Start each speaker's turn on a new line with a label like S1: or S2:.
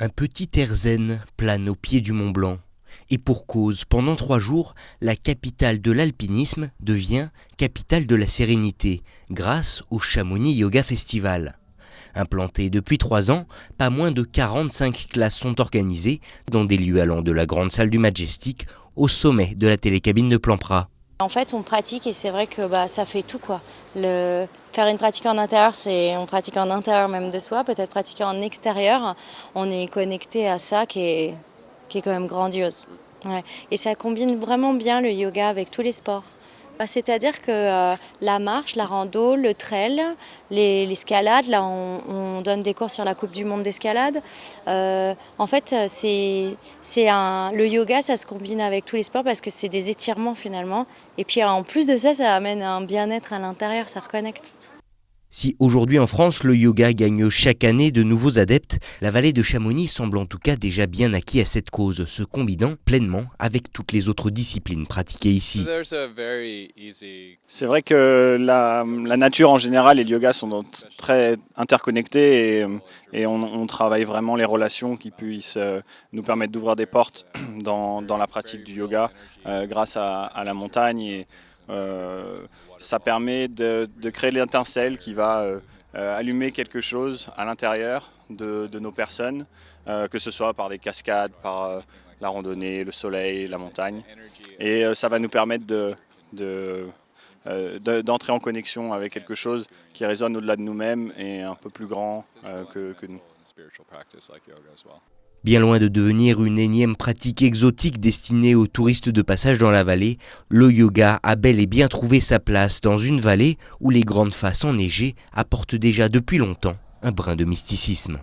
S1: Un petit air zen plane au pied du Mont Blanc. Et pour cause, pendant 3 jours, la capitale de l'alpinisme devient capitale de la sérénité, grâce au Chamonix Yoga Festival. Implanté depuis 3 ans, pas moins de 45 classes sont organisées dans des lieux allant de la grande salle du Majestic au sommet de la télécabine de Plampras.
S2: En fait, on pratique et c'est vrai que ça fait tout quoi. Faire une pratique en intérieur, on pratique en intérieur même de soi, peut-être pratiquer en extérieur. On est connecté à ça qui est quand même grandiose. Ouais. Et ça combine vraiment bien le yoga avec tous les sports. C'est-à-dire que la marche, la rando, le trail, l'escalade, là on donne des cours sur la Coupe du Monde d'escalade. En fait, le yoga, ça se combine avec tous les sports parce que c'est des étirements finalement. Et puis en plus de ça, ça amène un bien-être à l'intérieur, ça reconnecte.
S1: Si aujourd'hui en France, le yoga gagne chaque année de nouveaux adeptes, la vallée de Chamonix semble en tout cas déjà bien acquis à cette cause, se combinant pleinement avec toutes les autres disciplines pratiquées ici.
S3: C'est vrai que la nature en général et le yoga sont très interconnectés et on travaille vraiment les relations qui puissent nous permettre d'ouvrir des portes dans la pratique du yoga grâce à la montagne. Ça permet de créer l'étincelle qui va allumer quelque chose à l'intérieur de nos personnes, que ce soit par des cascades, par la randonnée, le soleil, la montagne. Et ça va nous permettre d'entrer en connexion avec quelque chose qui résonne au-delà de nous-mêmes et un peu plus grand que nous.
S1: Bien loin de devenir une énième pratique exotique destinée aux touristes de passage dans la vallée, le yoga a bel et bien trouvé sa place dans une vallée où les grandes faces enneigées apportent déjà depuis longtemps un brin de mysticisme.